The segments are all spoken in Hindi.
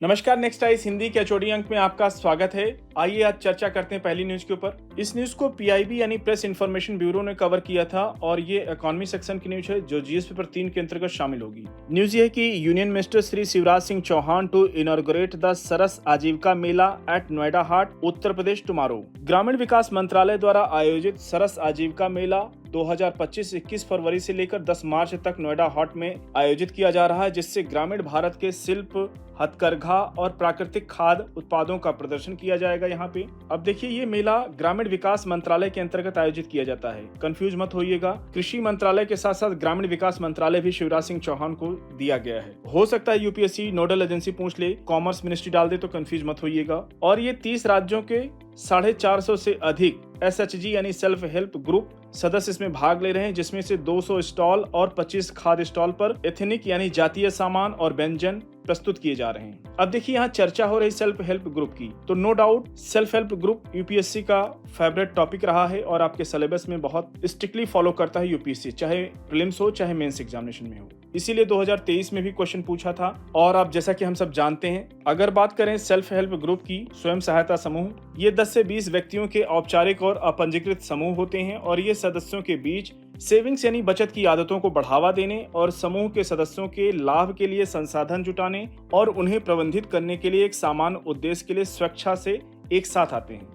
नमस्कार, नेक्स्ट आइज हिंदी के एचओडी अंक में आपका स्वागत है। आइए आज चर्चा करते हैं पहली न्यूज के ऊपर। इस न्यूज को पीआईबी यानी प्रेस इन्फॉर्मेशन ब्यूरो ने कवर किया था और ये इकोनॉमी सेक्शन की न्यूज है जो जीएस पेपर 3 के अंतर्गत शामिल होगी। न्यूज ये है कि union minister Shri Shivraj Singh Chouhan to inaugurate the Saras Aajeevika Mela at Noida Haat, Uttar Pradesh tomorrow. ग्रामीण विकास मंत्रालय द्वारा आयोजित सरस आजीविका मेला 2025 21 फरवरी से लेकर 10 मार्च तक नोएडा हाट में आयोजित किया जा रहा है, जिससे ग्रामीण भारत के शिल्प, हथकरघा और प्राकृतिक खाद्य उत्पादों का प्रदर्शन किया जाएगा यहाँ पे। अब देखिए, ये मेला ग्रामीण विकास मंत्रालय के अंतर्गत आयोजित किया जाता है, कंफ्यूज मत होइएगा। कृषि मंत्रालय के साथ साथ ग्रामीण विकास मंत्रालय भी शिवराज सिंह चौहान को दिया गया है। हो सकता है यूपीएससी नोडल एजेंसी पूछ ले, कॉमर्स मिनिस्ट्री डाल दे, तो कंफ्यूज मत होइएगा। और ये 30 राज्यों के 450 से अधिक एसएचजी यानी सेल्फ हेल्प ग्रुप सदस्य इसमें भाग ले रहे हैं, जिसमें से 200 स्टॉल और 25 खाद्य स्टॉल पर एथनिक यानी जातीय सामान और व्यंजन प्रस्तुत किए जा रहे हैं। अब देखिए, यहाँ चर्चा हो रही सेल्फ हेल्प ग्रुप की, तो no doubt self help group UPSC का फेवरेट टॉपिक रहा है और आपके सिलेबस में बहुत स्ट्रिक्टली फॉलो करता है यूपीएससी, चाहे प्रीलिम्स हो चाहे मेंस एग्जामिनेशन में हो। इसीलिए 2023 में भी क्वेश्चन पूछा था। और अब जैसा कि हम सब जानते हैं, अगर बात करें सेल्फ हेल्प ग्रुप की, स्वयं सहायता समूह, ये 10 से 20 व्यक्तियों के औपचारिक और अपंजीकृत समूह होते हैं और ये सदस्यों के बीच सेविंग्स यानी बचत की आदतों को बढ़ावा देने और समूह के सदस्यों के लाभ के लिए संसाधन जुटाने और उन्हें प्रबंधित करने के लिए एक सामान्य उद्देश्य के लिए स्वेच्छा से एक साथ आते हैं।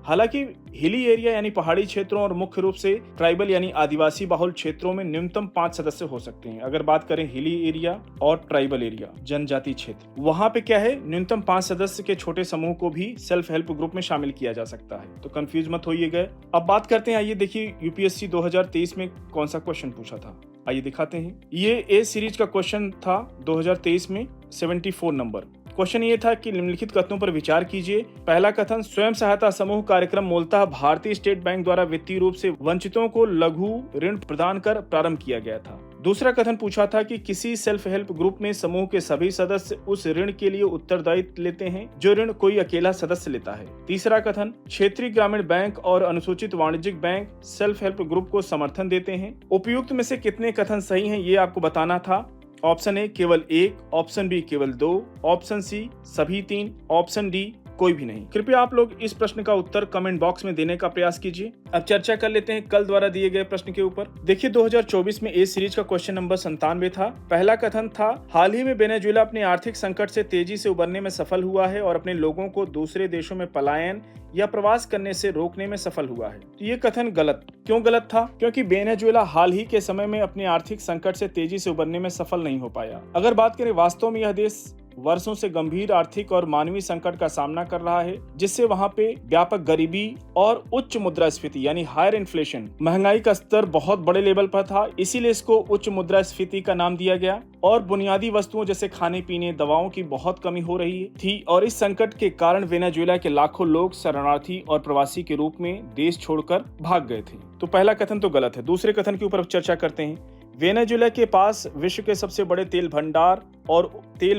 हालांकि हिली एरिया यानी पहाड़ी क्षेत्रों और मुख्य रूप से ट्राइबल यानी आदिवासी बहुल क्षेत्रों में न्यूनतम 5 सदस्य हो सकते हैं। अगर बात करें हिली एरिया और ट्राइबल एरिया, जनजाति क्षेत्र, वहां पे क्या है, न्यूनतम 5 सदस्य के छोटे समूह को भी सेल्फ हेल्प ग्रुप में शामिल किया जा सकता है, तो कंफ्यूज मत होइएगा। अब बात करते हैं, आइए देखिए यूपीएससी 2023 में कौन सा क्वेश्चन पूछा था, आइए दिखाते हैं। ये ए सीरीज का क्वेश्चन था 2023 में 74 नंबर। क्वेश्चन ये था कि निम्नलिखित कथनों पर विचार कीजिए। पहला कथन, स्वयं सहायता समूह कार्यक्रम मूलतः भारतीय स्टेट बैंक द्वारा वित्तीय रूप से वंचितों को लघु ऋण प्रदान कर प्रारंभ किया गया था। दूसरा कथन पूछा था कि किसी सेल्फ हेल्प ग्रुप में समूह के सभी सदस्य उस ऋण के लिए उत्तरदायित्व लेते हैं जो ऋण कोई अकेला सदस्य लेता है। तीसरा कथन, क्षेत्रीय ग्रामीण बैंक और अनुसूचित वाणिज्यिक बैंक सेल्फ हेल्प ग्रुप को समर्थन देते हैं। उपयुक्त में से कितने कथन सही हैं, ये आपको बताना था। ऑप्शन ए केवल 1, ऑप्शन बी केवल 2, ऑप्शन सी सभी 3, ऑप्शन डी कोई भी नहीं। कृपया आप लोग इस प्रश्न का उत्तर कमेंट बॉक्स में देने का प्रयास कीजिए। अब चर्चा कर लेते हैं कल द्वारा दिए गए प्रश्न के ऊपर। देखिए, 2024 में ए सीरीज का क्वेश्चन नंबर 97 था। पहला कथन था, हाल ही में वेनेजुएला अपने आर्थिक संकट से तेजी से उबरने में सफल हुआ है और अपने लोगों को दूसरे देशों में पलायन या प्रवास करने से रोकने में सफल हुआ है। तो ये कथन गलत। क्यों गलत था? क्योंकि वेनेजुएला हाल ही के समय में अपने आर्थिक संकट से तेजी से उबरने में सफल नहीं हो पाया। अगर बात करें, वास्तव में यह देश वर्षों से गंभीर आर्थिक और मानवीय संकट का सामना कर रहा है, जिससे वहां पे व्यापक गरीबी और उच्च मुद्रास्फीति यानी हायर इन्फ्लेशन, महंगाई का स्तर बहुत बड़े लेवल पर था, इसीलिए इसको उच्च मुद्रास्फीति का नाम दिया गया। और बुनियादी वस्तुओं जैसे खाने पीने, दवाओं की बहुत कमी हो रही थी और इस संकट के कारण वेनेजुएला के लाखों लोग शरणार्थी और प्रवासी के रूप में देश छोड़कर भाग गए थे। तो पहला कथन तो गलत है। दूसरे कथन के ऊपर चर्चा करते हैं। वेनेजुएला के पास विश्व के सबसे बड़े तेल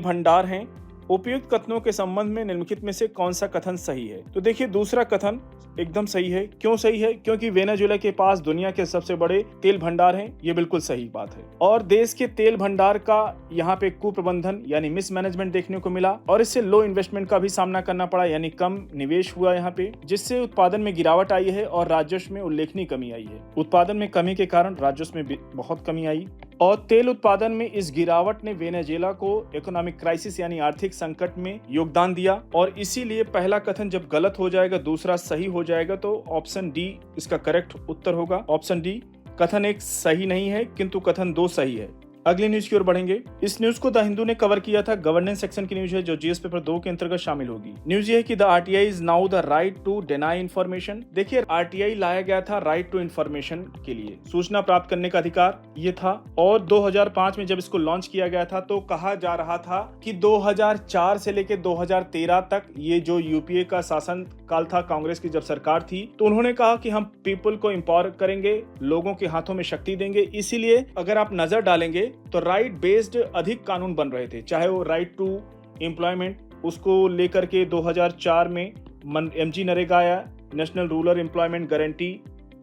भंडार हैं। उपयुक्त कथनों के संबंध में निम्नलिखित में से कौन सा कथन सही है? तो देखिए, दूसरा कथन एकदम सही है। क्यों सही है? क्योंकि वेनेजुएला के पास दुनिया के सबसे बड़े तेल भंडार हैं, ये बिल्कुल सही बात है। और देश के तेल भंडार का यहाँ पे कुप्रबंधन यानी मिसमैनेजमेंट देखने को मिला और इससे लो इन्वेस्टमेंट का भी सामना करना पड़ा, यानी कम निवेश हुआ यहाँ पे, जिससे उत्पादन में गिरावट आई है और राजस्व में उल्लेखनीय कमी आई है। उत्पादन में कमी के कारण राजस्व में बहुत कमी आई और तेल उत्पादन में इस गिरावट ने वेनेजुएला को इकोनॉमिक क्राइसिस यानी आर्थिक संकट में योगदान दिया। और इसीलिए पहला कथन जब गलत हो जाएगा, दूसरा सही हो जाएगा, तो ऑप्शन डी इसका करेक्ट उत्तर होगा। ऑप्शन डी, कथन 1 सही नहीं है किंतु कथन 2 सही है। अगली न्यूज की ओर बढ़ेंगे। इस न्यूज को द हिंदू ने कवर किया था, गवर्नेंस सेक्शन की न्यूज है जो जीएस पेपर 2 के अंतर्गत शामिल होगी। न्यूज ये है कि the RTI is now the right to deny information. देखिए, आरटीआई लाया गया था राइट टू इन्फॉर्मेशन के लिए, सूचना प्राप्त करने का अधिकार ये था। और 2005 में जब इसको लॉन्च किया गया था तो कहा जा रहा था कि 2004 से लेकर 2013 तक ये जो यूपीए का शासन काल था, कांग्रेस की जब सरकार थी, तो उन्होंने कहा कि हम पीपल को एम्पावर करेंगे, लोगों के हाथों में शक्ति देंगे। इसीलिए अगर आप नजर डालेंगे तो राइट बेस्ड अधिक कानून बन रहे थे, चाहे वो राइट टू एम्प्लॉयमेंट, उसको लेकर के 2004 में एमजी नरेगा आया, national rural employment guarantee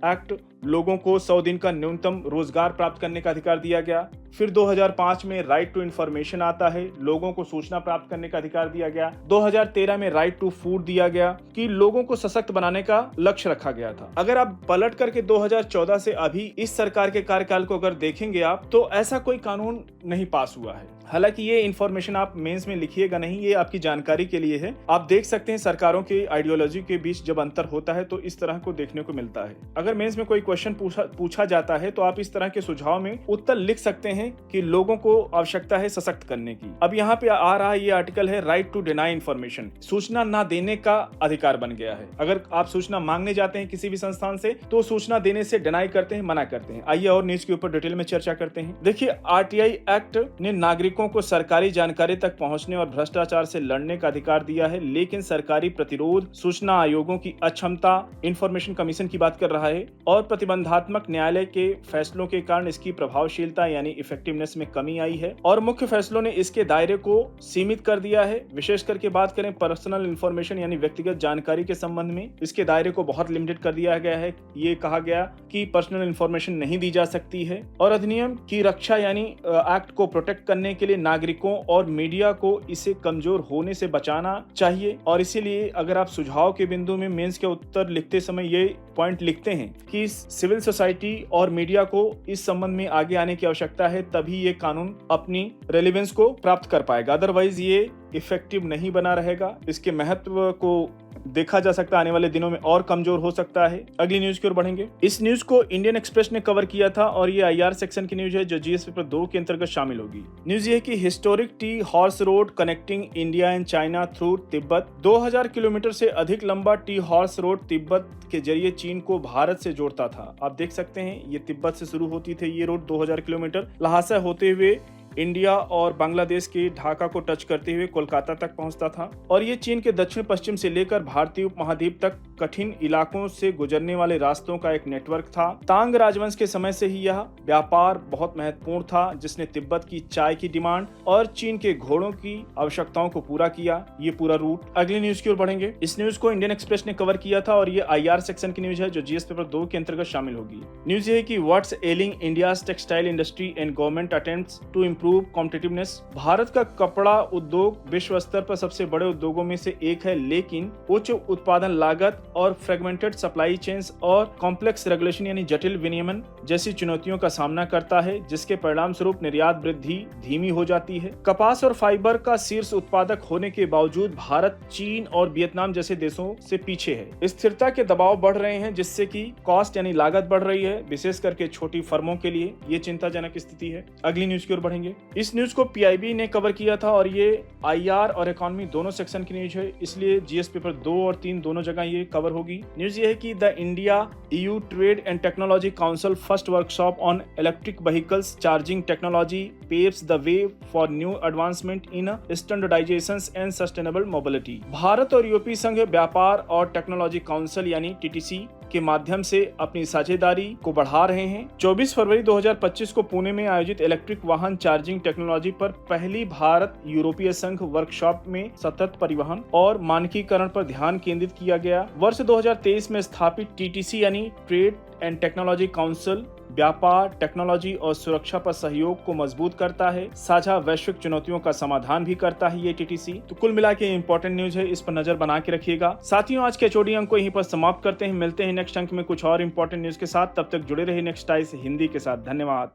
act लोगों को 100 दिन का न्यूनतम रोजगार प्राप्त करने का अधिकार दिया गया। फिर 2005 में राइट टू इंफॉर्मेशन आता है, लोगों को सूचना प्राप्त करने का अधिकार दिया गया। 2013 में राइट टू फूड दिया गया कि लोगों को सशक्त बनाने का लक्ष्य रखा गया था। अगर आप पलट करके 2014 से अभी इस सरकार के कार्यकाल को अगर देखेंगे आप, तो ऐसा कोई कानून नहीं पास हुआ है। हालांकि ये इन्फॉर्मेशन आप मेंस में लिखिएगा नहीं, ये आपकी जानकारी के लिए है। आप देख सकते हैं सरकारों की आइडियोलॉजी के बीच जब अंतर होता है तो इस तरह को देखने को मिलता है। अगर मेंस में कोई क्वेश्चन पूछा जाता है तो आप इस तरह के सुझाव में उत्तर लिख सकते हैं कि लोगों को आवश्यकता है सशक्त करने की। अब यहाँ पे आ रहा ये आर्टिकल है राइट टू डिनाई इन्फॉर्मेशन, सूचना ना देने का अधिकार बन गया है। अगर आप सूचना मांगने जाते हैं किसी भी संस्थान से तो सूचना देने से डिनाई करते हैं, मना करते हैं। आइए और न्यूज के ऊपर डिटेल में चर्चा करते हैं। देखिए, आरटीआई एक्ट ने नागरिकों को सरकारी जानकारी तक पहुंचने और भ्रष्टाचार से लड़ने का अधिकार दिया है, लेकिन सरकारी प्रतिरोध, सूचना आयोगों की अक्षमता, इंफॉर्मेशन कमीशन की बात कर रहा है, और प्रतिबंधात्मक न्यायालय के फैसलों के कारण इसकी प्रभावशीलता यानी इफेक्टिवनेस में कमी आई है और मुख्य फैसलों ने इसके दायरे को सीमित कर दिया है। विशेष करके बात करें पर्सनल इंफॉर्मेशन यानी व्यक्तिगत जानकारी के संबंध में, इसके दायरे को बहुत लिमिटेड कर दिया गया है। ये कहा गया कि पर्सनल इंफॉर्मेशन नहीं दी जा सकती है और अधिनियम की रक्षा यानी एक्ट को प्रोटेक्ट करने के लिए नागरिकों और मीडिया को इसे कमजोर होने से बचाना चाहिए। और इसीलिए अगर आप सुझाव के बिंदु में मेंस के उत्तर लिखते समय ये पॉइंट लिखते हैं कि सिविल सोसाइटी और मीडिया को इस संबंध में आगे आने की आवश्यकता है, तभी ये कानून अपनी रेलेवेंस को प्राप्त कर पाएगा। अदरवाइज ये इफेक्टिव नहीं बना रहेगा। इसके महत्व को देखा जा सकता है आने वाले दिनों में और कमजोर हो सकता है। अगली न्यूज की ओर बढ़ेंगे। इस न्यूज को इंडियन एक्सप्रेस ने कवर किया था और ये आईआर सेक्शन की न्यूज है जो जीएस पेपर 2 के अंतर्गत शामिल होगी। न्यूज ये है कि historic T horse road connecting India and China through Tibet. 2000 kilometre से अधिक लंबा टी हॉर्स रोड तिब्बत के जरिए चीन को भारत से जोड़ता था। आप देख सकते हैं ये तिब्बत से शुरू होती थी ये रोड 2000 किलोमीटर लहासा होते हुए इंडिया और बांग्लादेश के ढाका को टच करते हुए कोलकाता तक पहुंचता था और ये चीन के दक्षिण पश्चिम से लेकर भारतीय उपमहाद्वीप तक कठिन इलाकों से गुजरने वाले रास्तों का एक नेटवर्क था। तांग राजवंश के समय से ही यह व्यापार बहुत महत्वपूर्ण था, जिसने तिब्बत की चाय की डिमांड और चीन के घोड़ों की आवश्यकताओं को पूरा किया। ये पूरा रूट। अगली न्यूज की ओर बढ़ेंगे। इस न्यूज को इंडियन एक्सप्रेस ने कवर किया था और ये आईआर सेक्शन की न्यूज है जो जीएस पेपर 2 के अंतर्गत शामिल होगी। न्यूज ये है कि what's ailing India's textile industry and government attempts to improve competitiveness. Bharat का कपड़ा उद्योग विश्व स्तर पर सबसे बड़े उद्योगों में से एक है, लेकिन उच्च उत्पादन लागत और फ्रेगमेंटेड सप्लाई चेन्स और कॉम्प्लेक्स रेगुलेशन यानी जटिल विनियमन जैसी चुनौतियों का सामना करता है, जिसके परिणाम स्वरूप निर्यात वृद्धि धीमी हो जाती है। कपास और फाइबर का शीर्ष उत्पादक होने के बावजूद भारत चीन और वियतनाम जैसे देशों से पीछे है। स्थिरता के दबाव बढ़ रहे हैं, जिससे कि कॉस्ट यानी लागत बढ़ रही है, विशेष करके छोटी फर्मों के लिए ये चिंताजनक स्थिति है। अगली न्यूज की ओर बढ़ेंगे। इस न्यूज को पीआईबी ने कवर किया था और ये आईआर और इकोनॉमी दोनों सेक्शन की न्यूज है, इसलिए जीएस पेपर 2 और 3 दोनों जगह ये कवर होगी। न्यूज ये है कि the India EU trade and technology council first workshop on electric vehicles charging technology paves the way for new advancement in standardisation and sustainable mobility. भारत और यूरोपीय संघ व्यापार और टेक्नोलॉजी काउंसिल यानी टीटीसी के माध्यम से अपनी साझेदारी को बढ़ा रहे हैं। 24 फरवरी 2025 को पुणे में आयोजित इलेक्ट्रिक वाहन चार्जिंग टेक्नोलॉजी पर पहली भारत यूरोपीय संघ वर्कशॉप में सतत परिवहन और मानकीकरण पर ध्यान केंद्रित किया गया। वर्ष 2023 में स्थापित टीटीसी यानी ट्रेड एंड टेक्नोलॉजी काउंसिल व्यापार, टेक्नोलॉजी और सुरक्षा पर सहयोग को मजबूत करता है, साझा वैश्विक चुनौतियों का समाधान भी करता है ये टीटीसी। तो कुल मिला के इंपॉर्टेंट न्यूज है, इस पर नजर बना के रखिएगा। साथियों, आज के एचओडी अंक को यहीं पर समाप्त करते हैं। मिलते हैं नेक्स्ट अंक में कुछ और इंपॉर्टेंट न्यूज के साथ। तब तक जुड़े रहिए नेक्स्ट आइज हिंदी के साथ। धन्यवाद।